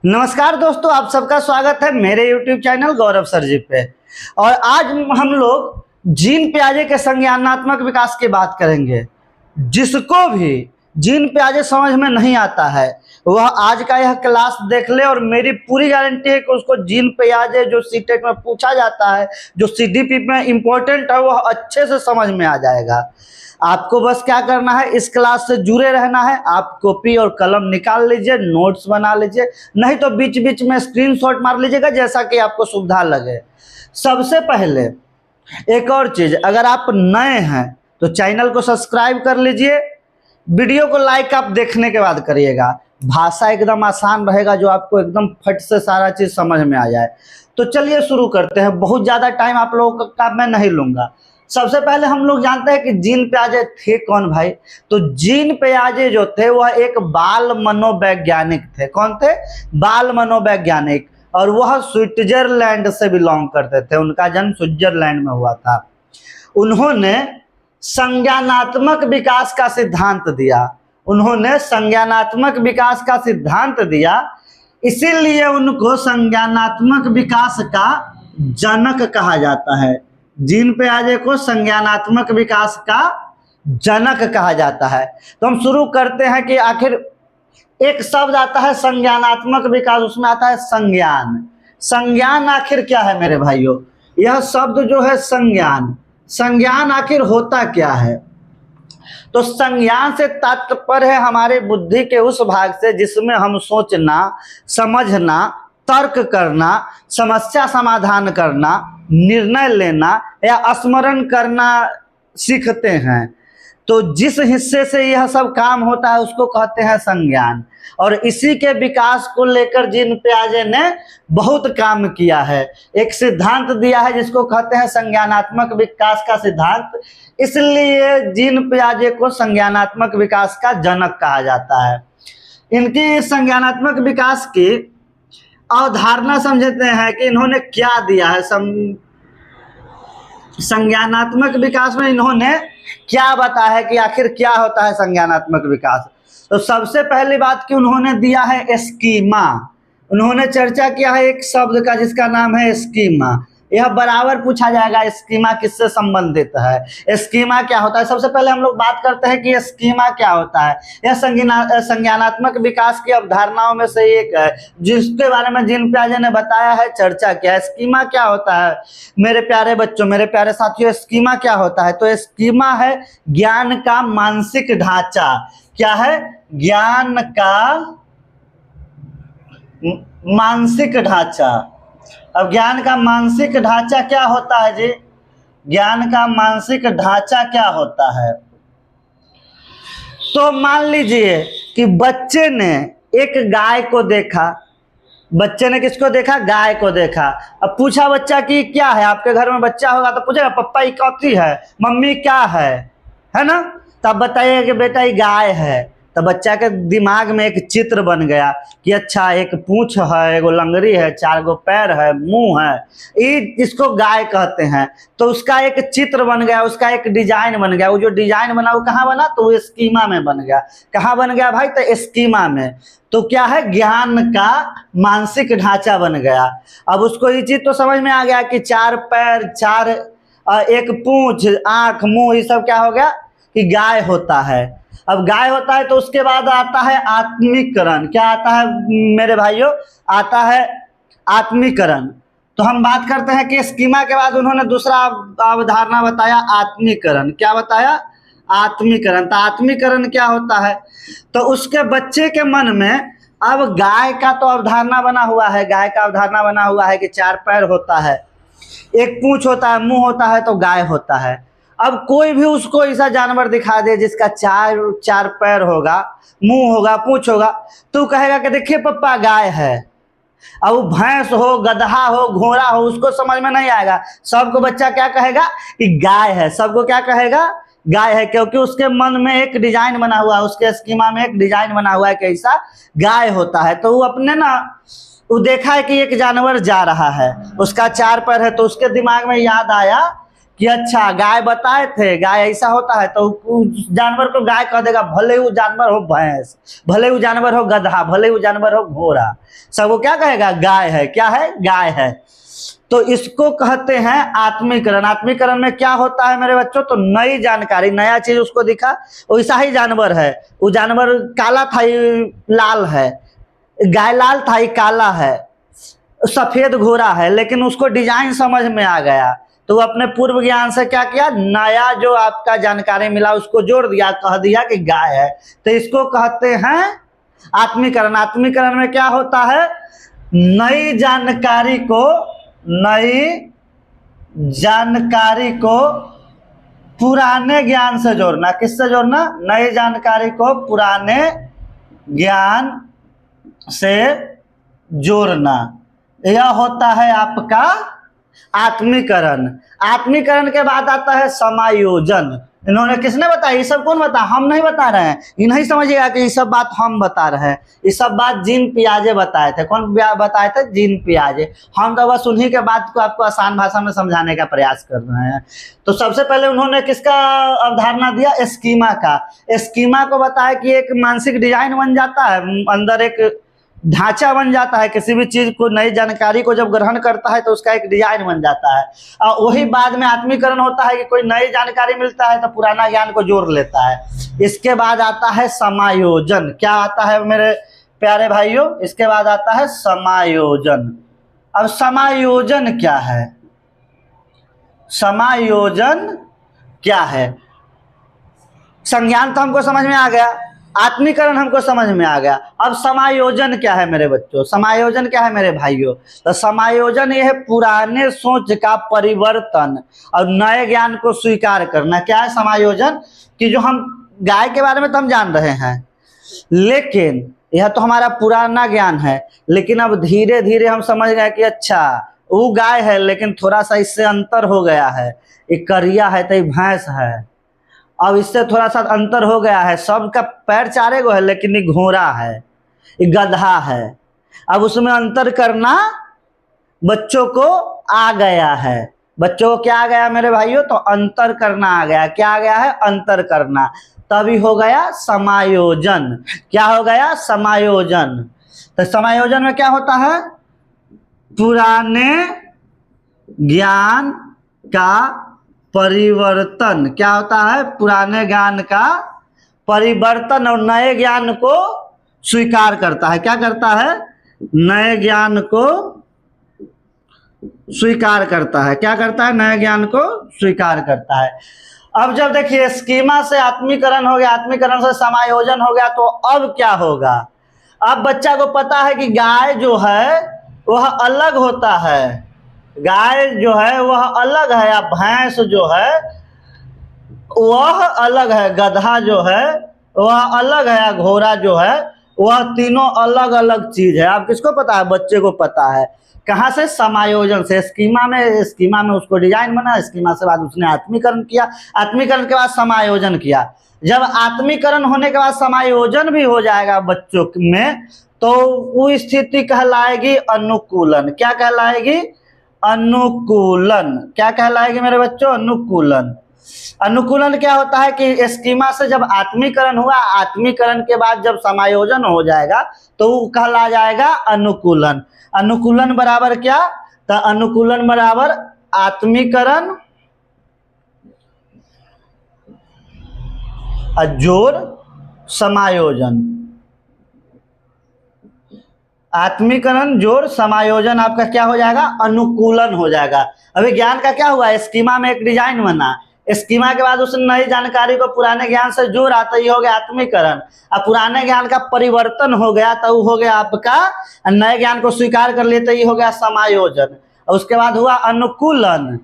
नमस्कार दोस्तों, आप सबका स्वागत है मेरे YouTube चैनल गौरव सर जी पे। और आज हम लोग जीन पियाजे के संज्ञानात्मक विकास की बात करेंगे। जिसको भी जीन पियाजे समझ में नहीं आता है वह आज का यह क्लास देख ले और मेरी पूरी गारंटी है कि उसको जीन पियाजे जो सीटेट में पूछा जाता है, जो सीडीपी में इम्पोर्टेंट है, वह अच्छे से समझ में आ जाएगा। आपको बस क्या करना है, इस क्लास से जुड़े रहना है। आप कॉपी और कलम निकाल लीजिए, नोट्स बना लीजिए, नहीं तो बीच बीच में स्क्रीनशॉट मार लीजिएगा जैसा कि आपको सुविधा लगे। सबसे पहले एक और चीज़, अगर आप नए हैं तो चैनल को सब्सक्राइब कर लीजिए। वीडियो को लाइक आप देखने के बाद करिएगा। भाषा एकदम आसान रहेगा जो आपको एकदम फट से सारा चीज़ समझ में आ जाए। तो चलिए शुरू करते हैं। बहुत ज़्यादा टाइम आप लोगों का मैं नहीं लूँगा। सबसे पहले हम लोग जानते हैं कि जीन पियाजे थे कौन भाई। तो जीन पियाजे जो थे वह एक बाल मनोवैज्ञानिक थे। कौन थे? बाल मनोवैज्ञानिक। और वह स्विट्जरलैंड से बिलोंग करते थे। उनका जन्म स्विट्जरलैंड में हुआ था। उन्होंने संज्ञानात्मक विकास का सिद्धांत दिया। उन्होंने संज्ञानात्मक विकास का सिद्धांत दिया, इसीलिए उनको संज्ञानात्मक विकास का जनक कहा जाता है। जीन पियाजे को संज्ञानात्मक विकास का जनक कहा जाता है। तो हम शुरू करते हैं कि आखिर एक शब्द आता है संज्ञानात्मक विकास, उसमें आता है संज्ञान। संज्ञान आखिर क्या है मेरे भाइयों? यह शब्द जो है संज्ञान, संज्ञान आखिर होता क्या है? तो संज्ञान से तात्पर्य है हमारे बुद्धि के उस भाग से जिसमें हम सोचना, समझना, तर्क करना, समस्या समाधान करना, निर्णय लेना या स्मरण करना सीखते हैं। तो जिस हिस्से से यह सब काम होता है उसको कहते हैं संज्ञान। और इसी के विकास को लेकर जीन पियाजे ने बहुत काम किया है। एक सिद्धांत दिया है जिसको कहते हैं संज्ञानात्मक विकास का सिद्धांत। इसलिए जीन पियाजे को संज्ञानात्मक विकास का जनक कहा जाता है। इनकी संज्ञानात्मक विकास की अवधारणा समझते हैं कि इन्होंने क्या दिया है। संज्ञानात्मक विकास में इन्होंने क्या बताया है कि आखिर क्या होता है संज्ञानात्मक विकास। तो सबसे पहली बात कि उन्होंने दिया है स्कीमा। उन्होंने चर्चा किया है एक शब्द का जिसका नाम है स्कीमा। यह बराबर पूछा जाएगा स्कीमा किससे संबंधित है, स्कीमा क्या होता है। सबसे पहले हम लोग बात करते हैं कि स्कीमा क्या होता है। यह संज्ञानात्मक विकास की अवधारणाओं में से एक है जिसके बारे में जीन पियाजे ने बताया है, चर्चा किया है। स्कीमा क्या होता है मेरे प्यारे बच्चों, मेरे प्यारे साथियों? स्कीमा क्या होता है? तो स्कीमा है ज्ञान का मानसिक ढांचा। क्या है? ज्ञान का मानसिक ढांचा। अब ज्ञान का मानसिक ढांचा क्या होता है जी? ज्ञान का मानसिक ढांचा क्या होता है? तो मान लीजिए कि बच्चे ने एक गाय को देखा। बच्चे ने किसको देखा? गाय को देखा। अब पूछा बच्चा कि क्या है? आपके घर में बच्चा होगा तो पूछेगा पप्पा ये कौन है, मम्मी क्या है ना? तब बताइए कि बेटा ये गाय है। तो बच्चा के दिमाग में एक चित्र बन गया कि अच्छा एक पूंछ है, एगो लंगड़ी है, 4 गो पैर है, मुंह है, ये इसको गाय कहते हैं। तो उसका एक चित्र बन गया, उसका एक डिजाइन बन गया। वो जो डिजाइन बना वो कहाँ बना? तो वो स्कीमा में बन गया। कहाँ बन गया भाई? तो स्कीमा में। तो क्या है? ज्ञान का मानसिक ढांचा बन गया। अब उसको ये चीज तो समझ में आ गया कि 4 पैर, 4 एक पूंछ, आंख, मुंह, ये सब क्या हो गया कि गाय होता है। अब गाय होता है तो उसके बाद आता है आत्मीकरण। क्या आता है मेरे भाइयों? आता है आत्मीकरण। तो हम बात करते हैं कि स्कीमा के बाद उन्होंने दूसरा अवधारणा बताया, आत्मीकरण। क्या बताया? आत्मीकरण। तो आत्मीकरण क्या होता है? तो उसके बच्चे के मन में अब गाय का तो अवधारणा बना हुआ है, गाय का अवधारणा बना हुआ है कि 4 पैर होता है, एक पूंछ होता है, मुंह होता है, तो गाय होता है। अब कोई भी उसको ऐसा जानवर दिखा दे जिसका 4 पैर होगा, मुंह होगा, पूंछ होगा, तो कहेगा कि देखिए पप्पा गाय है। अब वो भैंस हो, गधा हो, घोड़ा हो, उसको समझ में नहीं आएगा। सबको बच्चा क्या कहेगा कि गाय है। सबको क्या कहेगा? गाय है, क्योंकि उसके मन में एक डिजाइन बना हुआ है, उसके स्कीमा में एक डिजाइन बना हुआ है कि ऐसा गाय होता है। तो वो अपने ना वो देखा है कि एक जानवर जा रहा है, उसका 4 पैर है, तो उसके दिमाग में याद आया कि अच्छा गाय बताए थे गाय ऐसा होता है, तो उस जानवर को गाय कह देगा, भले वो जानवर हो भैंस, भले वो जानवर हो गधा, भले वो जानवर हो घोड़ा, सब वो क्या कहेगा, गाय है। क्या है, गाय है। तो इसको कहते हैं आत्मीकरण। आत्मीकरण में क्या होता है मेरे बच्चों, तो नई जानकारी, नया चीज उसको दिखा। वैसा ही जानवर है, वो जानवर काला था ये लाल है, गाय लाल था ये काला है, सफेद घोड़ा है, लेकिन उसको डिजाइन समझ में आ गया, तो वो अपने पूर्व ज्ञान से क्या किया, नया जो आपका जानकारी मिला उसको जोड़ दिया, कह दिया कि गाय है। तो इसको कहते हैं आत्मीकरण। आत्मीकरण में क्या होता है, नई जानकारी को पुराने ज्ञान से जोड़ना। किससे जोड़ना, नई जानकारी को पुराने ज्ञान से जोड़ना, यह होता है आपका आत्मीकरण। आत्मीकरण के बाद आता है समायोजन। इन्होंने किसने बताया, ये सब कौन बता, हम नहीं बता रहे हैं, ये नहीं समझिएगा कि ये सब बात हम बता रहे हैं। ये सब बात जीन पियाजे बताए थे। कौन बताए थे, जीन पियाजे। हम तो बस उन्हीं के बात को आपको आसान भाषा में समझाने का प्रयास कर रहे हैं। तो सबसे पहले उन्होंने किसका अवधारणा दिया, स्कीमा का। स्कीमा को बताया कि एक मानसिक डिजाइन बन जाता है, अंदर एक ढांचा बन जाता है। किसी भी चीज को, नई जानकारी को जब ग्रहण करता है तो उसका एक डिजाइन बन जाता है, और वही बाद में आत्मीकरण होता है कि कोई नई जानकारी मिलता है तो पुराना ज्ञान को जोड़ लेता है। इसके बाद आता है समायोजन। क्या आता है मेरे प्यारे भाइयों, इसके बाद आता है समायोजन। अब समायोजन क्या है, समायोजन क्या है, संज्ञान तो हमको समझ में आ गया, आत्मीकरण हमको समझ में आ गया। अब समायोजन क्या है मेरे बच्चों, समायोजन क्या है मेरे भाइयों, तो समायोजन यह है पुराने सोच का परिवर्तन और नए ज्ञान को स्वीकार करना। क्या है समायोजन, कि जो हम गाय के बारे में तो हम जान रहे हैं, लेकिन यह तो हमारा पुराना ज्ञान है, लेकिन अब धीरे धीरे हम समझ गए कि अच्छा वो गाय है, लेकिन थोड़ा सा इससे अंतर हो गया है, एक करिया है तो एक भैंस है, अब इससे थोड़ा सा अंतर हो गया है, सबका पैर चारे गो है, लेकिन ये घोड़ा है, ये गधा है। अब उसमें अंतर करना बच्चों को आ गया है। बच्चों को क्या आ गया मेरे भाइयों, तो अंतर करना आ गया। क्या आ गया है, अंतर करना। तभी हो गया समायोजन। क्या हो गया, समायोजन। तो समायोजन में क्या होता है, पुराने ज्ञान का परिवर्तन। क्या होता है, पुराने ज्ञान का परिवर्तन और नए ज्ञान को स्वीकार करता है। क्या करता है, नए ज्ञान को स्वीकार करता है। क्या करता है, नए ज्ञान को स्वीकार करता है। अब जब देखिए स्कीमा से आत्मीकरण हो गया, आत्मीकरण से समायोजन हो गया, तो अब क्या होगा, अब बच्चा को पता है कि गाय जो है वह अलग होता है, गाय जो है वह अलग है, या भैंस जो है वह अलग है, गधा जो है वह अलग है, या घोड़ा जो है वह तीनों अलग अलग चीज है। आप किसको पता है, बच्चे को पता है। कहाँ से, समायोजन से। स्कीमा में उसको डिजाइन बना, स्कीमा से बाद उसने आत्मीकरण किया, आत्मीकरण के बाद समायोजन किया। जब आत्मीकरण होने के बाद समायोजन भी हो जाएगा बच्चों में, तो वो स्थिति कहलाएगी अनुकूलन। क्या कहलाएगी, अनुकूलन। क्या कहलाएगी मेरे बच्चों, अनुकूलन। अनुकूलन क्या होता है कि स्कीमा से जब आत्मीकरण हुआ, आत्मीकरण के बाद जब समायोजन हो जाएगा तो वो कहला जाएगा अनुकूलन। अनुकूलन बराबर क्या, तो अनुकूलन बराबर आत्मीकरण जोड़ समायोजन। आत्मीकरण जोड़ समायोजन आपका क्या हो जाएगा, अनुकूलन हो जाएगा। अभी ज्ञान का क्या हुआ, स्कीमा में एक डिजाइन बना, स्कीमा के बाद उसने नई जानकारी को पुराने ज्ञान से जोड़ा, तो ये हो गया आत्मीकरण। अब पुराने ज्ञान का परिवर्तन हो गया तो हो गया आपका, नए ज्ञान को स्वीकार कर लिए तो ये हो गया समायोजन। और उसके बाद हुआ अनुकूलन।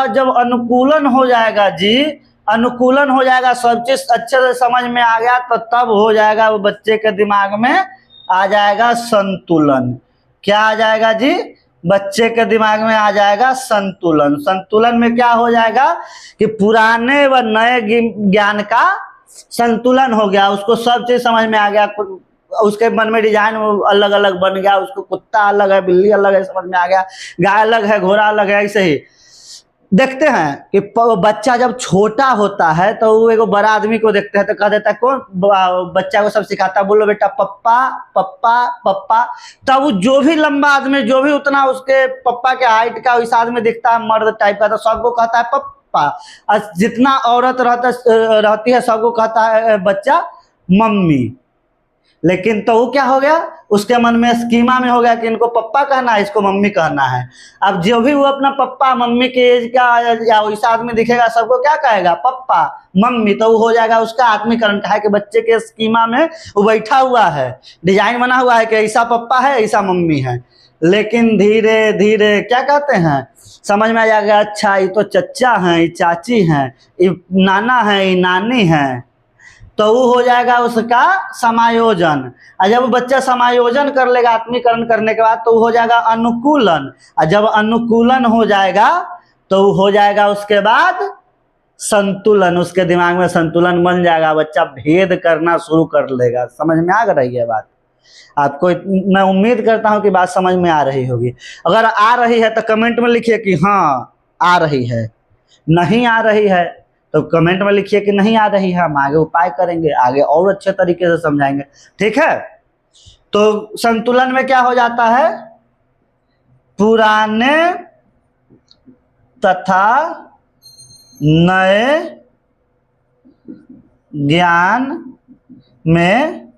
जब अनुकूलन हो जाएगा जी, अनुकूलन हो जाएगा, सब चीज अच्छे से समझ में आ गया, तो तब हो जाएगा वो बच्चे के दिमाग में आ जाएगा संतुलन। क्या आ जाएगा जी, बच्चे के दिमाग में आ जाएगा संतुलन। संतुलन में क्या हो जाएगा कि पुराने व नए ज्ञान का संतुलन हो गया, उसको सब चीज समझ में आ गया, उसके मन में डिजाइन अलग अलग बन गया, उसको कुत्ता अलग है, बिल्ली अलग है समझ में आ गया, गाय अलग है, घोड़ा अलग है, ऐसे ही देखते हैं कि बच्चा जब छोटा होता है तो वो एक बड़ा आदमी को देखते हैं तो कह देता है, कौन बच्चा को सब सिखाता है, बोलो बेटा पप्पा पप्पा पप्पा। तब वो जो भी लंबा आदमी, जो भी उतना उसके पप्पा के हाइट का वैसा आदमी दिखता है, मर्द टाइप का, तो सबको कहता है पप्पा। और जितना औरत रहती है सबको कहता है बच्चा मम्मी। लेकिन तो वो क्या हो गया, उसके मन में स्कीमा में हो गया कि इनको पप्पा कहना है, इसको मम्मी कहना है। अब जो भी वो अपना पप्पा मम्मी के एज का या वैसा आदमी दिखेगा सबको क्या कहेगा, पप्पा मम्मी। तो वो हो जाएगा उसका आत्मीकरण, कहा कि बच्चे के स्कीमा में वो बैठा हुआ है, डिजाइन बना हुआ है कि ऐसा पप्पा है ऐसा मम्मी है। लेकिन धीरे धीरे क्या कहते हैं, समझ में आ जाएगा, अच्छा ये तो चचा हैं, ये चाची हैं, ये नाना है, ये नानी है। तो वो हो जाएगा उसका समायोजन। और जब बच्चा समायोजन कर लेगा आत्मीकरण करने के बाद तो हो जाएगा अनुकूलन। और जब अनुकूलन हो जाएगा तो हो जाएगा उसके बाद संतुलन। उसके दिमाग में संतुलन बन जाएगा, बच्चा भेद करना शुरू कर लेगा। समझ में आ रही है बात आपको? मैं उम्मीद करता हूं कि बात समझ में आ रही होगी। अगर आ रही है तो कमेंट में लिखिए कि हाँ आ रही है, नहीं आ रही है तो कमेंट में लिखिए कि नहीं आ रही है। हम आगे उपाय करेंगे, आगे और अच्छे तरीके से समझाएंगे, ठीक है। तो संतुलन में क्या हो जाता है, पुराने तथा नए ज्ञान में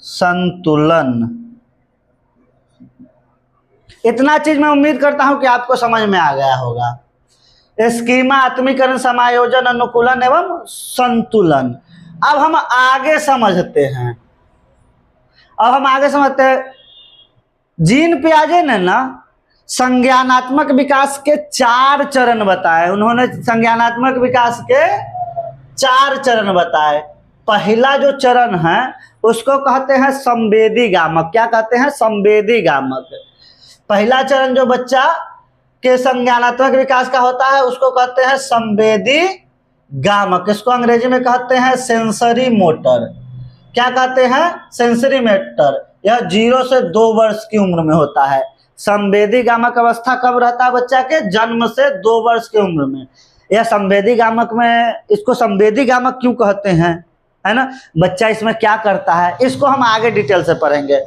संतुलन। इतना चीज मैं उम्मीद करता हूं कि आपको समझ में आ गया होगा। स्कीमा, आत्मीकरण, समायोजन, अनुकूलन एवं संतुलन। अब हम आगे समझते हैं, जीन पियाजे ने ना संज्ञानात्मक विकास के 4 चरण बताए। उन्होंने संज्ञानात्मक विकास के 4 चरण बताए। पहला जो चरण है उसको कहते हैं संवेदी गामक। क्या कहते हैं, संवेदी गामक। पहला चरण जो बच्चा के संज्ञानात्मक विकास का होता है उसको कहते हैं संवेदी गामक। इसको अंग्रेजी में कहते हैं सेंसरी मोटर। क्या कहते हैं, सेंसरी मोटर। यह 0 से 2 वर्ष की उम्र में होता है। संवेदी गामक अवस्था कब रहता है, बच्चा के जन्म से 2 वर्ष की उम्र में। यह संवेदी गामक में, इसको संवेदी गामक क्यों कहते हैं, है ना, बच्चा इसमें क्या करता है, इसको हम आगे डिटेल से पढ़ेंगे।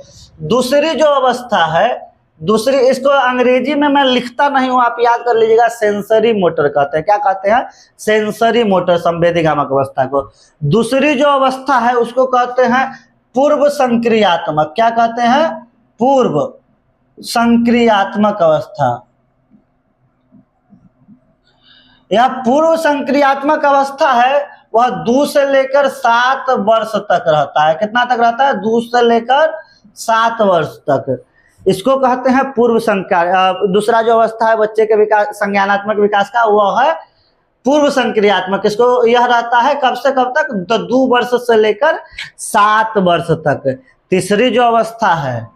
दूसरी जो अवस्था है, दूसरी, इसको अंग्रेजी में मैं लिखता नहीं हूं, आप याद कर लीजिएगा, सेंसरी मोटर कहते हैं। क्या कहते हैं, सेंसरी मोटर, संवेदी गामक अवस्था को। दूसरी जो अवस्था है उसको कहते हैं पूर्व संक्रियात्मक। क्या कहते हैं, पूर्व संक्रियात्मक अवस्था। यह पूर्व संक्रियात्मक अवस्था है, वह 2 से लेकर 7 वर्ष तक रहता है। कितना तक रहता है, 2 से लेकर 7 वर्ष तक। इसको कहते हैं पूर्व संक्रिया। दूसरा जो अवस्था है बच्चे के विकास, संज्ञानात्मक विकास का, वह है पूर्व संक्रियात्मक। इसको यह रहता है कब से कब तक, तो 2 वर्ष से लेकर 7 वर्ष तक। तीसरी जो अवस्था है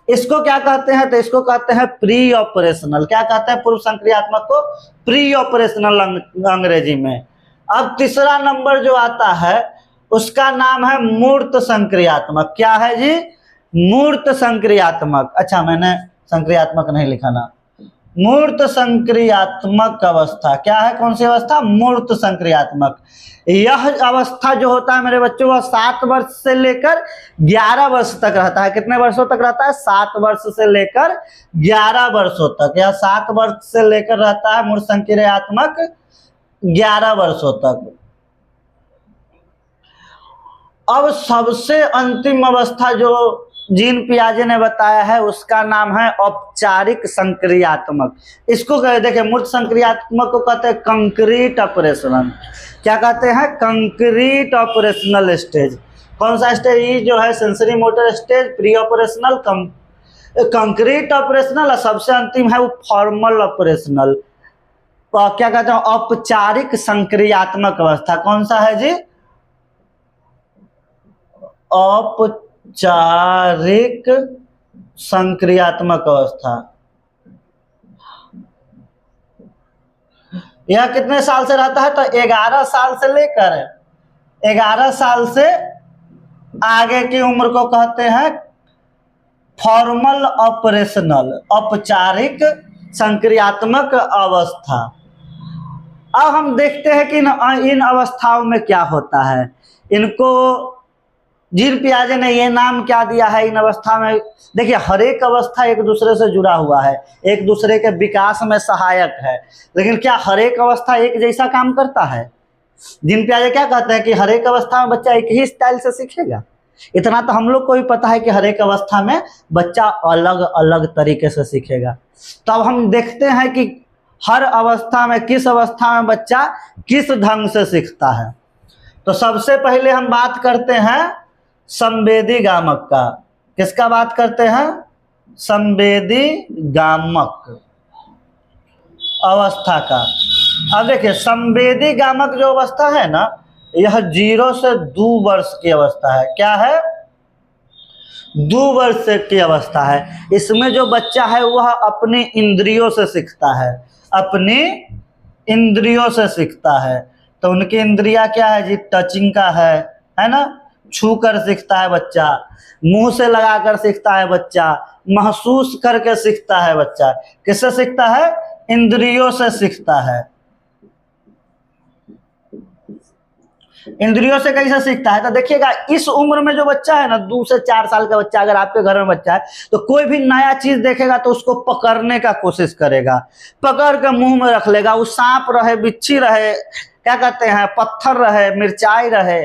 इसको क्या कहते हैं, तो इसको कहते हैं प्री ऑपरेशनल। क्या कहते हैं, पूर्व संक्रियात्मक को प्री ऑपरेशनल अंग्रेजी में। अब तीसरा नंबर जो आता है उसका नाम है मूर्त संक्रियात्मक। क्या है जी, मूर्त संक्रियात्मक। अच्छा, मैंने संक्रियात्मक नहीं लिखा ना, मूर्त संक्रियात्मक अवस्था। क्या है, कौन सी अवस्था, मूर्त संक्रियात्मक। यह अवस्था जो होता है मेरे बच्चों, वह 7 वर्ष से लेकर 11 वर्ष तक रहता है। कितने वर्षों तक रहता है, 7 वर्ष से लेकर 11 वर्षों तक। यह 7 वर्ष से लेकर रहता है मूर्त संक्रियात्मक 11 वर्षों तक। अब सबसे अंतिम अवस्था जो जीन पियाजे ने बताया है उसका नाम है औपचारिक संक्रियात्मक। इसको देखिए, मूर्त संक्रियात्मक को कहते हैं कंक्रीट ऑपरेशनल। क्या कहते हैं, कंक्रीट ऑपरेशनल स्टेज। कौन सा स्टेज, ये जो है sensory motor stage, pre operational, concrete operational, और सबसे अंतिम है वो फॉर्मल ऑपरेशनल। क्या कहते हैं, औपचारिक संक्रियात्मक अवस्था। कौन सा है जी, औपचारिक संक्रियात्मक अवस्था। यह कितने साल से रहता है, तो 11 साल से लेकर 11 साल से आगे की उम्र को कहते हैं फॉर्मल ऑपरेशनल, औपचारिक संक्रियात्मक अवस्था। अब हम देखते हैं कि इन अवस्थाओं में क्या होता है। इनको जीन पियाजे ने ये नाम क्या दिया है इन अवस्था में। देखिए, हर एक अवस्था एक दूसरे से जुड़ा हुआ है, एक दूसरे के विकास में सहायक है, लेकिन क्या हर एक अवस्था एक जैसा काम करता है? जीन पियाजे क्या कहते हैं कि हर एक अवस्था में बच्चा एक ही स्टाइल से सीखेगा। इतना तो हम लोग को भी पता है कि हर एक अवस्था में बच्चा अलग अलग तरीके से सीखेगा। तो अब हम देखते हैं कि हर अवस्था में, किस अवस्था में बच्चा किस ढंग से सीखता है। तो सबसे पहले हम बात करते हैं संवेदी गामक का। किसका बात करते हैं? संवेदी गामक अवस्था का। अब देखिए, संवेदी गामक जो अवस्था है ना, यह 0 से 2 वर्ष की अवस्था है। क्या है? 2 वर्ष की अवस्था है। इसमें जो बच्चा है वह अपनी इंद्रियों से सीखता है, अपनी इंद्रियों से सीखता है। तो उनकी इंद्रियां क्या है जी? टचिंग का है ना, छू कर सीखता है बच्चा, मुंह से लगाकर सीखता है बच्चा, महसूस करके सीखता है बच्चा। किससे सीखता है? इंद्रियों से सीखता है। इंद्रियों से कैसे सीखता है? तो देखिएगा, इस उम्र में जो बच्चा है ना, 2 से 4 साल का बच्चा, अगर आपके घर में बच्चा है तो कोई भी नया चीज देखेगा तो उसको पकड़ने का कोशिश करेगा, पकड़ के मुंह में रख लेगा। वो सांप रहे, बिच्छी रहे, क्या कहते हैं, पत्थर रहे, मिर्चाई रहे,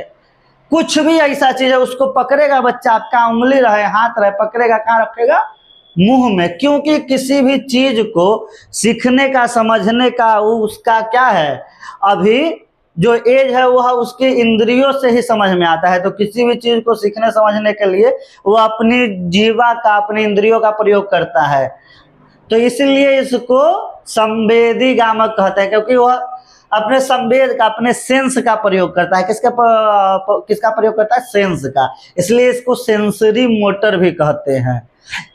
कुछ भी ऐसा चीज है उसको पकड़ेगा बच्चा। आपका उंगली रहे, हाथ रहे, पकड़ेगा, कहाँ रखेगा? मुंह में। क्योंकि किसी भी चीज को सीखने का, समझने का, उसका क्या है, अभी जो एज है वह उसकी इंद्रियों से ही समझ में आता है। तो किसी भी चीज को सीखने समझने के लिए वो अपनी जीवा का, अपनी इंद्रियों का प्रयोग करता है। तो इसलिए इसको संवेदी गामक कहते हैं, क्योंकि वह अपने संवेद का, अपने सेंस का प्रयोग करता है। किसका प्रयोग करता है? सेंस का। इसलिए इसको सेंसरी मोटर भी कहते हैं।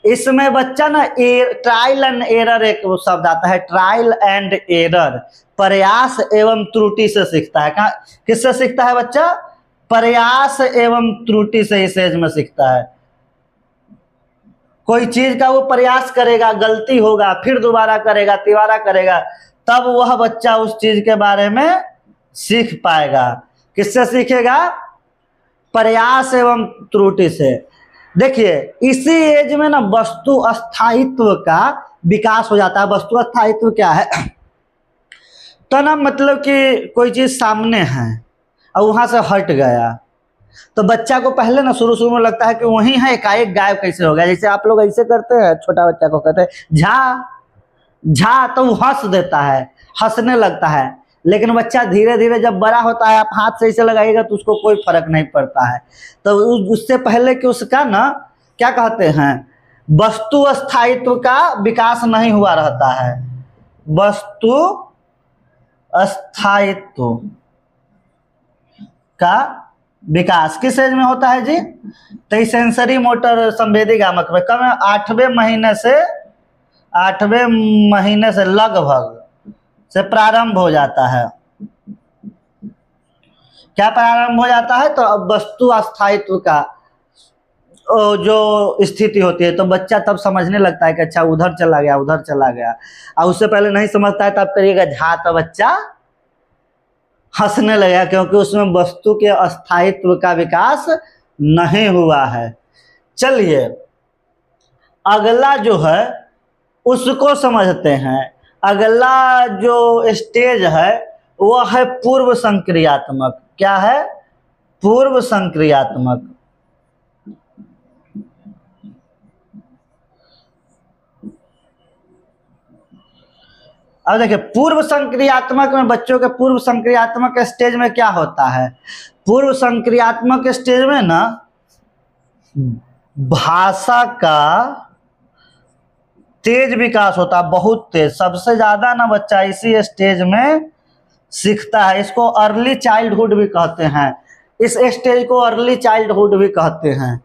इसमें बच्चा ना ट्रायल एंड एरर एक शब्द आता है, ट्रायल एंड एरर, प्रयास एवं त्रुटि से सीखता है। किससे सीखता है बच्चा? प्रयास एवं त्रुटि से इस एज में सीखता है। कोई चीज का वो प्रयास करेगा, गलती होगा, फिर दोबारा करेगा, तिबारा करेगा, तब वह बच्चा उस चीज के बारे में सीख पाएगा। किससे सीखेगा? प्रयास एवं त्रुटि से। देखिए, इसी एज में ना वस्तु स्थायित्व का विकास हो जाता है। वस्तु स्थायित्व क्या है? तो ना मतलब कि कोई चीज सामने है और वहां से हट गया, तो बच्चा को पहले ना शुरू में लगता है कि वही है, एकाएक गायब कैसे हो गया। जैसे आप लोग ऐसे करते हैं, छोटा बच्चा को कहते हैं झा झा, तो वो हंस देता है, हंसने लगता है। लेकिन बच्चा धीरे धीरे जब बड़ा होता है, आप हाथ से ऐसे लगाइएगा तो उसको कोई फर्क नहीं पड़ता है। तो उससे पहले कि उसका ना क्या कहते हैं, वस्तु स्थायित्व का विकास नहीं हुआ रहता है। वस्तु स्थायित्व का विकास किस एज में होता है जी? तो सेंसरी मोटर संवेदी गामक में कम 8वें महीने से लगभग से प्रारंभ हो जाता है। क्या प्रारंभ हो जाता है? तो अब वस्तु स्थायित्व का जो स्थिति होती है, तो बच्चा तब समझने लगता है कि अच्छा उधर चला गया, उधर चला गया। और उससे पहले नहीं समझता है, तब करिएगा झा, तो बच्चा हंसने लगेगा, क्योंकि उसमें वस्तु के स्थायित्व का विकास नहीं हुआ है। चलिए, अगला जो है उसको समझते हैं। अगला जो स्टेज है वो है पूर्व संक्रियात्मक। क्या है? पूर्व संक्रियात्मक। अब देखिए, पूर्व संक्रियात्मक में बच्चों के पूर्व संक्रियात्मक स्टेज में क्या होता है? पूर्व संक्रियात्मक स्टेज में ना भाषा का तेज विकास होता है, बहुत तेज। सबसे ज्यादा ना बच्चा इसी स्टेज में सीखता है। इसको अर्ली चाइल्डहुड भी कहते हैं। इस स्टेज को अर्ली चाइल्डहुड भी कहते हैं।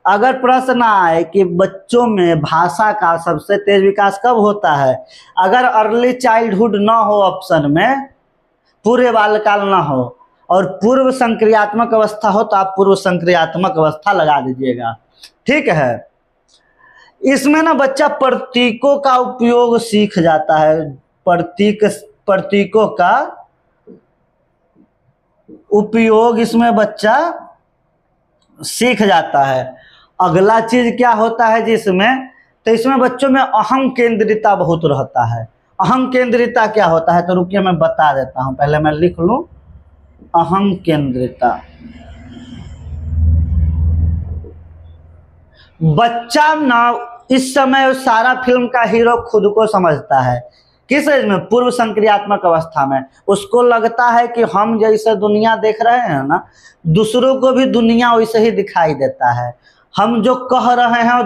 अगर प्रश्न आए कि बच्चों में भाषा का सबसे तेज विकास कब होता है, अगर अर्ली चाइल्डहुड ना हो ऑप्शन में, पूरे बाल्यकाल ना हो और पूर्व संक्रियात्मक अवस्था हो, तो आप पूर्व संक्रियात्मक अवस्था लगा दीजिएगा। ठीक है। इसमें ना बच्चा प्रतीकों का उपयोग सीख जाता है। प्रतीकों का उपयोग इसमें बच्चा सीख जाता है। अगला चीज क्या होता है जिसमें, तो इसमें बच्चों में अहम केंद्रिता बहुत रहता है। अहम केंद्रिता क्या होता है, तो रुकिए मैं बता देता हूं, पहले मैं लिख लूं। अहम केंद्रिता, बच्चा ना इस समय सारा फिल्म का हीरो खुद को समझता है। किस एज में, पूर्व संक्रियात्मक अवस्था में। उसको लगता है कि हम जैसे दुनिया देख रहे हैं ना, दूसरों को भी दुनिया वैसे ही दिखाई देता है। हम जो कह रहे हैं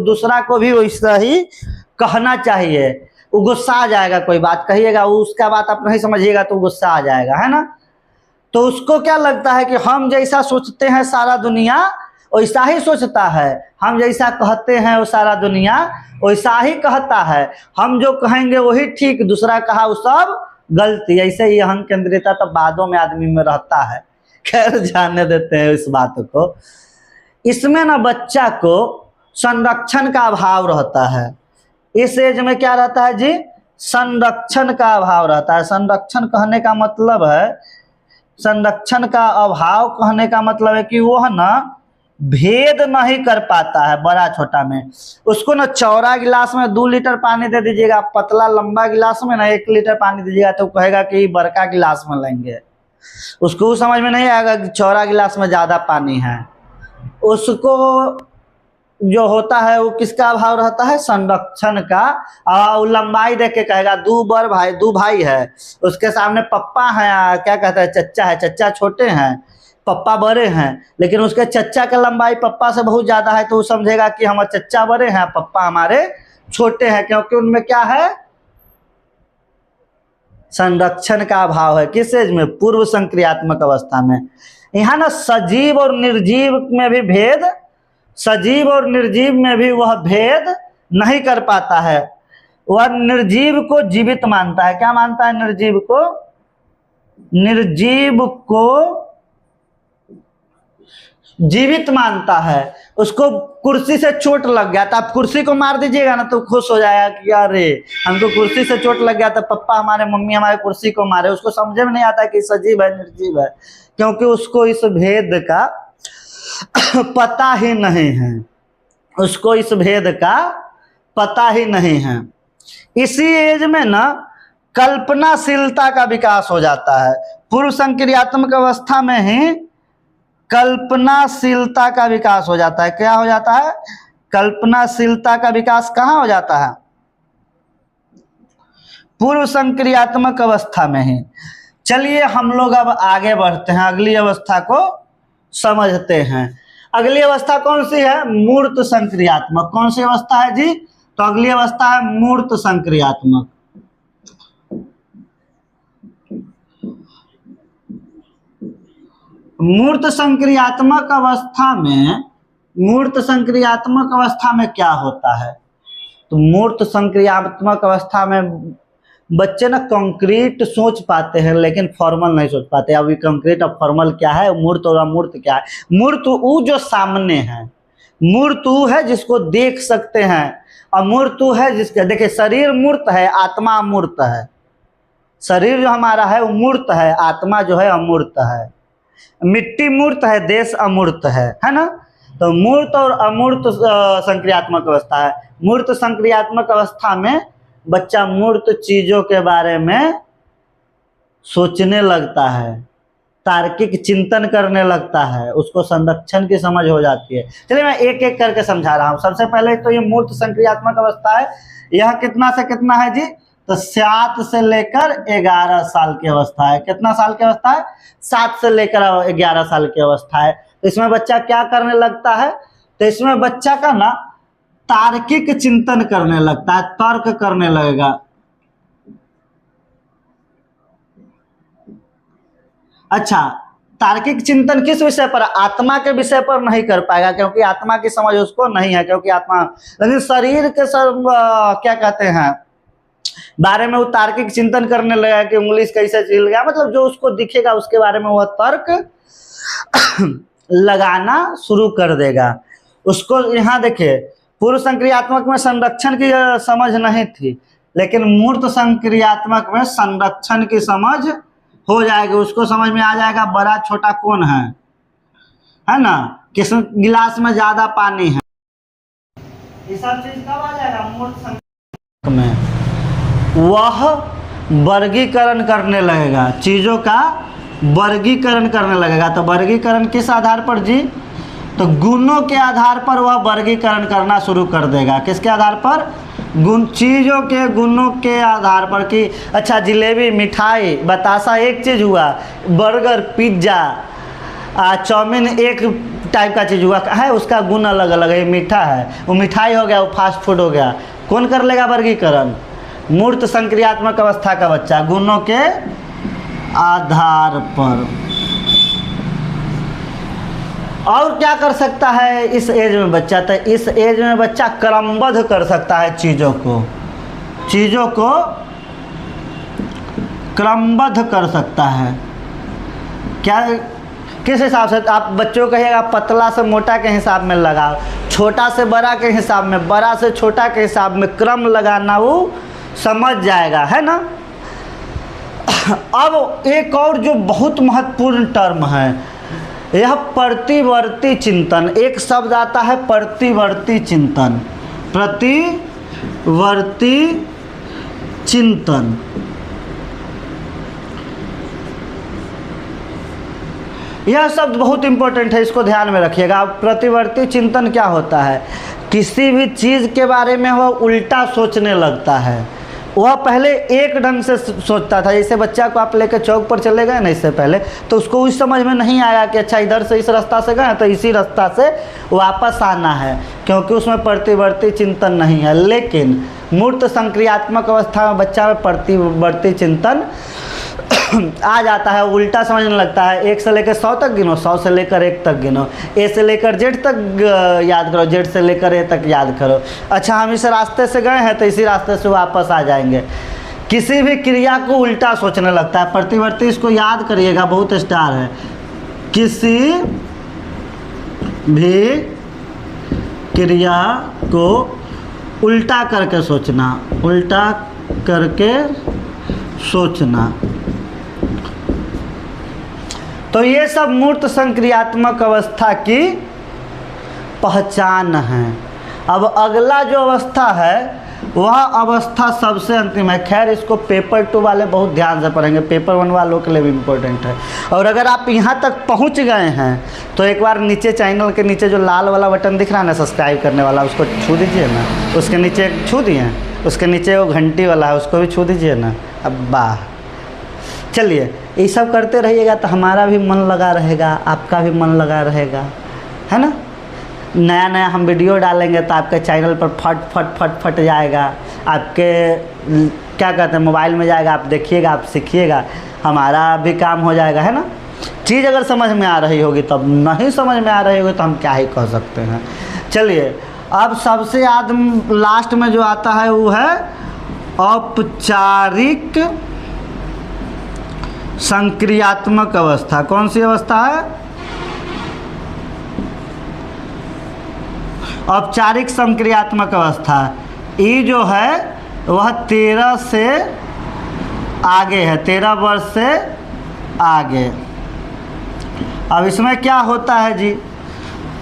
दूसरा को भी वैसा ही कहना चाहिए। वो गुस्सा आ जाएगा, कोई बात कहिएगा, उसका बात आप नहीं समझिएगा तो गुस्सा आ जाएगा, है ना। तो उसको क्या लगता है कि हम जैसा सोचते हैं सारा दुनिया वैसा ही सोचता है, हम जैसा कहते हैं वो सारा दुनिया वैसा ही कहता है, हम जो कहेंगे वही ठीक, दूसरा कहा वो सब गलती। ऐसे ही अहम केंद्रिता तो बादों में आदमी में रहता है। खैर जाने देते हैं इस बात को। इसमें ना बच्चा को संरक्षण का अभाव रहता है। इस एज में क्या रहता है जी, संरक्षण का अभाव रहता है। संरक्षण कहने का मतलब है, संरक्षण का अभाव कहने का मतलब है कि वह ना भेद नहीं कर पाता है बड़ा छोटा में। उसको ना चौड़ा गिलास में 2 लीटर पानी दे दीजिएगा, पतला लंबा गिलास में ना 1 लीटर पानी दीजिएगा तो कहेगा कि बड़का गिलास में लेंगे। उसको समझ में नहीं आएगा कि चौड़ा गिलास में ज्यादा पानी है। उसको जो होता है वो किसका अभाव रहता है, संरक्षण का। और लंबाई देख के कहेगा 2 भाई है, उसके सामने पप्पा है, क्या कहता है, चच्चा है, चच्चा छोटे हैं पप्पा बड़े हैं, लेकिन उसके चच्चा का लंबाई पप्पा से बहुत ज्यादा है तो वो समझेगा कि हमारे चच्चा बड़े हैं, पप्पा हमारे छोटे हैं, क्योंकि उनमें क्या है, संरक्षण का अभाव है। किस एज में, पूर्व संक्रियात्मक अवस्था में। यहाँ ना सजीव और निर्जीव में भी भेद, सजीव और निर्जीव में भी वह भेद नहीं कर पाता है। वह निर्जीव को जीवित मानता है। क्या मानता है, निर्जीव को, निर्जीव को जीवित मानता है। उसको कुर्सी से चोट लग गया तो आप कुर्सी को मार दीजिएगा ना तो खुश हो जाएगा कि अरे हमको कुर्सी से चोट लग गया तो पप्पा हमारे मम्मी हमारे कुर्सी को मारे। उसको समझ में नहीं आता कि सजीव है निर्जीव है, क्योंकि उसको इस भेद का पता ही नहीं है। उसको इस भेद का पता ही नहीं है। इसी एज में ना कल्पनाशीलता का विकास हो जाता है। पूर्व संक्रियात्मक अवस्था में ही कल्पनाशीलता का विकास हो जाता है। क्या हो जाता है, कल्पनाशीलता का विकास कहाँ हो जाता है, पूर्व संक्रियात्मक अवस्था में ही। चलिए हम लोग अब आगे बढ़ते हैं, अगली अवस्था को समझते हैं। अगली अवस्था कौन सी है, मूर्त संक्रियात्मक। कौन सी अवस्था है जी, तो अगली अवस्था है मूर्त संक्रियात्मक। मूर्त संक्रियात्मक अवस्था में, मूर्त संक्रियात्मक अवस्था में क्या होता है, तो मूर्त संक्रियात्मक अवस्था में बच्चे ना कंक्रीट सोच पाते हैं लेकिन फॉर्मल नहीं सोच पाते। अभी कंक्रीट और फॉर्मल क्या है, मूर्त और अमूर्त क्या है। मूर्त वो जो सामने है, मूर्त वो है जिसको देख सकते हैं, अमूर्त वो है जिसके, देखिए शरीर मूर्त है, आत्मा अमूर्त है। शरीर जो हमारा है वो मूर्त है, आत्मा जो है अमूर्त है। मिट्टी मूर्त है, देश अमूर्त है ना। तो मूर्त और अमूर्त संक्रियात्मक अवस्था है। मूर्त संक्रियात्मक अवस्था में बच्चा मूर्त चीजों के बारे में सोचने लगता है, तार्किक चिंतन करने लगता है, उसको संरक्षण की समझ हो जाती है। चलिए मैं एक एक करके समझा रहा हूँ। सबसे पहले तो ये मूर्त संक्रियात्मक अवस्था है, यह कितना से कितना है जी, तो 7 से लेकर 11 साल की अवस्था है। कितना साल की अवस्था है, 7 से लेकर 11 साल की अवस्था है। तो इसमें बच्चा क्या करने लगता है, तो इसमें बच्चा का ना तार्किक चिंतन करने लगता है, तर्क करने लगेगा। अच्छा, तार्किक चिंतन किस विषय पर, आत्मा के विषय पर नहीं कर पाएगा क्योंकि आत्मा की समझ उसको नहीं है, क्योंकि आत्मा, लेकिन शरीर के क्या कहते हैं बारे में वो तार्किक चिंतन करने लगा कि उंगली कैसे चिल गया, मतलब जो उसको दिखेगा उसके बारे में वह तर्क लगाना शुरू कर देगा। उसको यहाँ देखिए, पूर्व संक्रियात्मक में संरक्षण की समझ नहीं थी, लेकिन मूर्त संक्रियात्मक में संरक्षण की समझ हो जाएगी, उसको समझ में आ जाएगा बड़ा छोटा कौन है ना, किस गिलास में ज्यादा पानी है। ये सब चीज कब आ जाएगा? मूर्त संख्या में वह वर्गीकरण करने लगेगा, चीजों का वर्गीकरण करने लगेगा। तो वर्गीकरण किस आधार पर जी? तो गुणों के आधार पर वह वर्गीकरण करना शुरू कर देगा। किसके आधार पर? गुण, चीज़ों के गुणों के आधार पर कि अच्छा जिलेबी, मिठाई, बतासा एक चीज़ हुआ, बर्गर, पिज्ज़ा, चाउमीन एक टाइप का चीज़ हुआ है, उसका गुण अलग अलग है। ये मीठा है, वो मिठाई हो गया, वो फास्ट फूड हो गया। कौन कर लेगा वर्गीकरण? मूर्त संक्रियात्मक अवस्था का बच्चा, गुणों के आधार पर। और क्या कर सकता है इस एज में बच्चा? तो इस एज में बच्चा क्रमबद्ध कर सकता है चीज़ों को क्रमबद्ध कर सकता है। क्या, किस हिसाब से? आप बच्चों को कहिएगा पतला से मोटा के हिसाब में लगाओ, छोटा से बड़ा के हिसाब में, बड़ा से छोटा के हिसाब में क्रम लगाना वो समझ जाएगा, है ना। अब एक और जो बहुत महत्वपूर्ण टर्म है, यह प्रतिवर्ती चिंतन। एक शब्द आता है प्रतिवर्ती चिंतन, प्रतिवर्ती चिंतन। यह शब्द बहुत इंपॉर्टेंट है, इसको ध्यान में रखिएगा। प्रतिवर्ती चिंतन क्या होता है? किसी भी चीज़ के बारे में वह उल्टा सोचने लगता है। वह पहले एक ढंग से सोचता था, जैसे बच्चा को आप लेकर चौक पर चले गए ना इससे पहले, तो उसको उस समझ में नहीं आया कि अच्छा इधर से इस रास्ता से गए तो इसी रास्ता से वापस आना है, क्योंकि उसमें प्रतिवर्ती चिंतन नहीं है। लेकिन मूर्त संक्रियात्मक अवस्था में बच्चा में प्रतिवर्ती चिंतन आ जाता है, उल्टा समझने लगता है। 1 से लेकर 100 तक गिनो, 100 से लेकर 1 तक गिनो, ए से लेकर जेड तक याद करो, जेड से लेकर ए तक याद करो। अच्छा हम इस रास्ते से गए हैं तो इसी रास्ते से वापस आ जाएंगे। किसी भी क्रिया को उल्टा सोचने लगता है। प्रतिवर्ती, इसको याद करिएगा, बहुत स्टार है। किसी भी क्रिया को उल्टा करके सोचना, उल्टा करके सोचना। तो ये सब मूर्त संक्रियात्मक अवस्था की पहचान है। अब अगला जो अवस्था है वह अवस्था सबसे अंतिम है। खैर इसको पेपर 2 वाले बहुत ध्यान से पढ़ेंगे, पेपर 1 वालों के लिए भी इम्पोर्टेंट है। और अगर आप यहाँ तक पहुँच गए हैं तो एक बार नीचे चैनल के नीचे जो लाल वाला बटन दिख रहा है ना, सब्सक्राइब करने वाला, उसको छू दीजिए ना। उसके नीचे छू दिए, उसके नीचे वो घंटी वाला है, उसको भी छू दीजिए ना। अब वाह, चलिए ये सब करते रहिएगा तो हमारा भी मन लगा रहेगा, आपका भी मन लगा रहेगा, है ना। नया नया हम वीडियो डालेंगे तो आपके चैनल पर फट जाएगा, आपके क्या कहते हैं मोबाइल में जाएगा, आप देखिएगा, आप सीखिएगा, हमारा भी काम हो जाएगा, है ना। चीज़ अगर समझ में आ रही होगी तब, नहीं समझ में आ रही होगी तो हम क्या ही कह सकते हैं। चलिए अब सबसे लास्ट में जो आता है वो है औपचारिक संक्रियात्मक अवस्था। कौन सी अवस्था है? औपचारिक संक्रियात्मक अवस्था। ये जो है वह 13 से आगे है, 13 वर्ष से आगे। अब इसमें क्या होता है जी?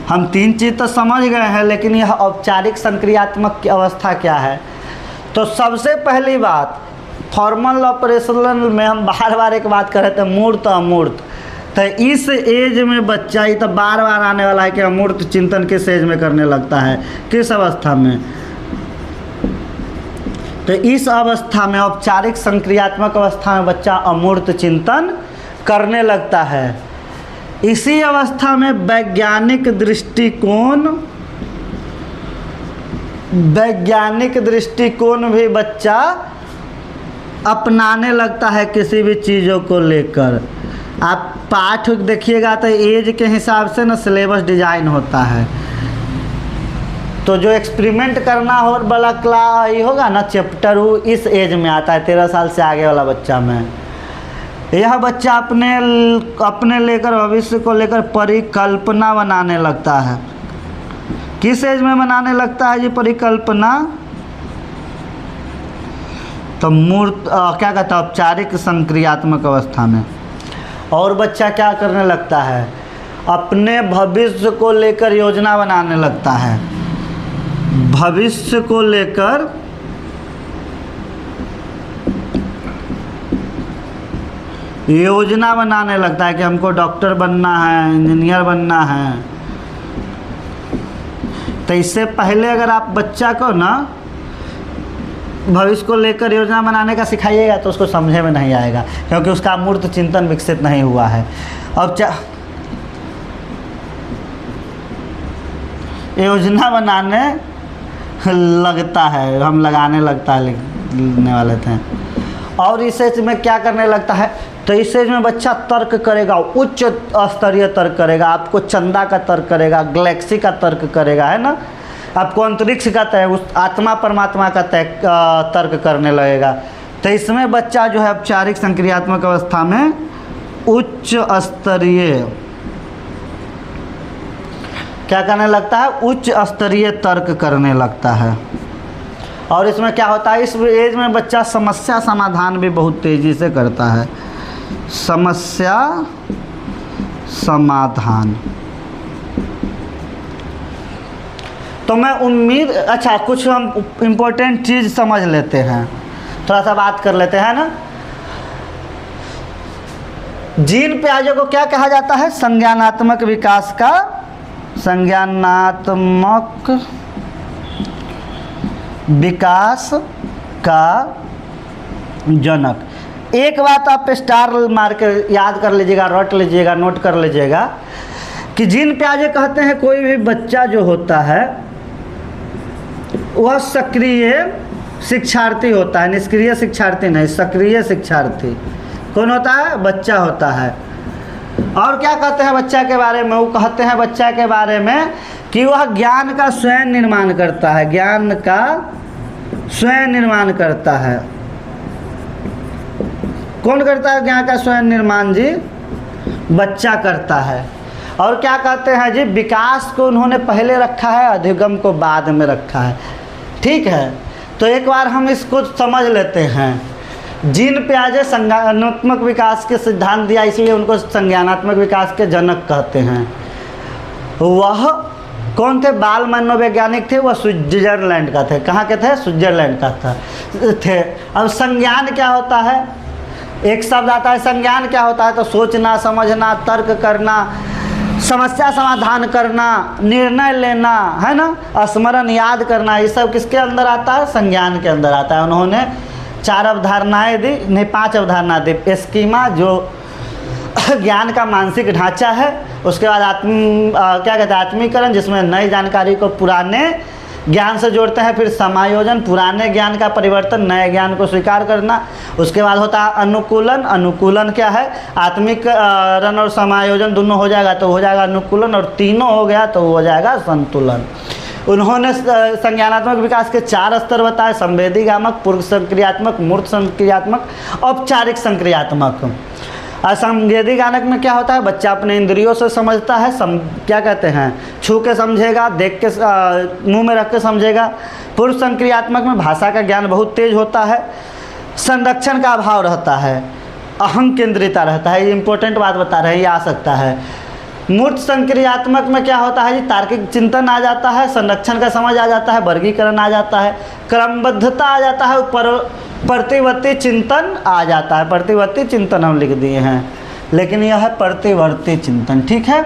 हम 3 चीज़ तो समझ गए हैं, लेकिन यह औपचारिक संक्रियात्मक अवस्था क्या है? तो सबसे पहली बात, फॉर्मल ऑपरेशनल में हम बार बार एक बात कर रहे थे, मूर्त अमूर्त। तो इस एज में बच्चा, ये तो बार बार आने वाला है कि अमूर्त चिंतन किस एज में करने लगता है, किस अवस्था में? तो इस अवस्था में, औपचारिक संक्रियात्मक अवस्था में बच्चा अमूर्त चिंतन करने लगता है। इसी अवस्था में वैज्ञानिक दृष्टिकोण भी बच्चा अपनाने लगता है किसी भी चीज़ों को लेकर। आप पाठ देखिएगा तो एज के हिसाब से ना सिलेबस डिज़ाइन होता है। तो जो एक्सपेरिमेंट करना हो वाला क्लास ही होगा ना, चैप्टर, वो इस एज में आता है, 13 साल से आगे वाला बच्चा में। यह बच्चा अपने लेकर, भविष्य को लेकर परिकल्पना बनाने लगता है। किस एज में बनाने लगता है जी परिकल्पना? तो मूर्त क्या कहता है, औपचारिक संक्रियात्मक अवस्था में। और बच्चा क्या करने लगता है, अपने भविष्य को लेकर योजना बनाने लगता है। भविष्य को लेकर योजना बनाने लगता है कि हमको डॉक्टर बनना है, इंजीनियर बनना है। तो इससे पहले अगर आप बच्चा को ना भविष्य को लेकर योजना बनाने का सिखाइएगा तो उसको समझे में नहीं आएगा, क्योंकि उसका मूर्त चिंतन विकसित नहीं हुआ है। अब योजना बनाने लगता है, हम लगाने लगता है लिखने वाले थे। और इस एज में क्या करने लगता है, तो इस एज में बच्चा तर्क करेगा, उच्च स्तरीय तर्क करेगा, आपको चंदा का तर्क करेगा, गैलेक्सी का तर्क करेगा, है ना, आपको अंतरिक्ष का तय, उस आत्मा परमात्मा का तर्क करने लगेगा। तो इसमें बच्चा जो है औपचारिक संक्रियात्मक अवस्था में उच्च स्तरीय क्या करने लगता है, उच्च स्तरीय तर्क करने लगता है। और इसमें क्या होता है, इस एज में बच्चा समस्या समाधान भी बहुत तेज़ी से करता है। समस्या समाधान। तो मैं उम्मीद, अच्छा कुछ हम इम्पोर्टेंट चीज़ समझ लेते हैं, थोड़ा सा बात कर लेते हैं ना। जीन पियाजे को क्या कहा जाता है, संज्ञानात्मक विकास का, संज्ञानात्मक विकास का जनक। एक बात आप स्टार मार के याद कर लीजिएगा, रट लीजिएगा, नोट कर लीजिएगा कि जीन पियाजे कहते हैं कोई भी बच्चा जो होता है वह सक्रिय शिक्षार्थी होता है, निष्क्रिय शिक्षार्थी नहीं, सक्रिय शिक्षार्थी। कौन होता है, बच्चा होता है। और क्या कहते हैं बच्चा के बारे में, वो कहते हैं बच्चा के बारे में कि वह ज्ञान का स्वयं निर्माण करता है, ज्ञान का स्वयं निर्माण करता है। कौन करता है ज्ञान का स्वयं निर्माण, जी बच्चा करता है। और क्या कहते हैं जी, विकास को उन्होंने पहले रखा है, अधिगम को बाद में रखा है। ठीक है, तो एक बार हम इसको समझ लेते हैं। जीन पियाजे संज्ञानात्मक विकास के सिद्धांत दिया, इसलिए उनको संज्ञानात्मक विकास के जनक कहते हैं। वह कौन थे, बाल मनोवैज्ञानिक थे, वह स्विट्जरलैंड का थे। कहाँ के थे, स्विट्जरलैंड का थे। अब संज्ञान क्या होता है, एक शब्द आता है संज्ञान क्या होता है, तो सोचना, समझना, तर्क करना, समस्या समाधान करना, निर्णय लेना, है ना, स्मरण याद करना, ये सब किसके अंदर आता है, संज्ञान के अंदर आता है। उन्होंने 4 अवधारणाएं दी, नहीं 5 अवधारणा दी। स्कीमा जो ज्ञान का मानसिक ढांचा है, उसके बाद क्या कहते हैं, आत्मीकरण जिसमें नई जानकारी को पुराने ज्ञान से जोड़ते हैं, फिर समायोजन, पुराने ज्ञान का परिवर्तन, नए ज्ञान को स्वीकार करना। उसके बाद होता है अनुकूलन। अनुकूलन क्या है, आत्मीकरण और समायोजन दोनों हो जाएगा तो हो जाएगा अनुकूलन, और तीनों हो गया तो हो जाएगा संतुलन। उन्होंने संज्ञानात्मक विकास के 4 स्तर बताए, संवेदीगामक, पूर्व संक्रियात्मक, मूर्त संक्रियात्मक, औपचारिक संक्रियात्मक। संवेदीगामक में क्या होता है, बच्चा अपने इंद्रियों से समझता है, क्या कहते हैं, छू के समझेगा, देख के मुंह में रख के समझेगा। पूर्व संक्रियात्मक में भाषा का ज्ञान बहुत तेज होता है, संरक्षण का अभाव रहता है, अहम केंद्रिता रहता है। ये इंपॉर्टेंट बात बता रहे हैं, ये आ सकता है। मूर्त संक्रियात्मक में क्या होता है जी, तार्किक चिंतन आ जाता है, संरक्षण का समझ आ जाता है, वर्गीकरण आ जाता है, क्रमबद्धता आ जाता है, प्रतिवर्ती चिंतन आ जाता है। प्रतिवर्ती चिंतन हम लिख दिए हैं, लेकिन यह है प्रतिवर्ती चिंतन, ठीक है।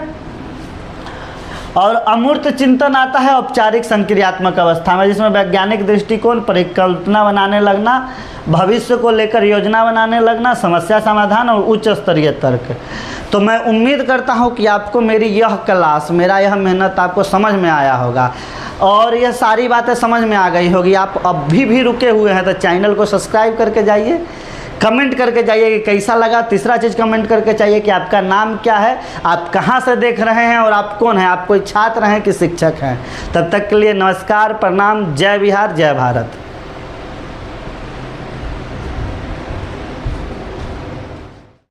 और अमूर्त चिंतन आता है औपचारिक संक्रियात्मक अवस्था में, जिसमें वैज्ञानिक दृष्टिकोण, परिकल्पना बनाने लगना, भविष्य को लेकर योजना बनाने लगना, समस्या समाधान और उच्च स्तरीय तर्क। तो मैं उम्मीद करता हूँ कि आपको मेरी यह क्लास, मेरा यह मेहनत आपको समझ में आया होगा और यह सारी बातें समझ में आ गई होगी। आप अभी भी रुके हुए हैं तो चैनल को सब्सक्राइब करके जाइए, कमेंट करके जाइए कि कैसा लगा। तीसरा चीज़ कमेंट करके चाहिए कि आपका नाम क्या है, आप कहाँ से देख रहे हैं और आप कौन हैं, आप कोई छात्र हैं कि शिक्षक हैं। तब तक के लिए नमस्कार, प्रणाम, जय बिहार, जय भारत।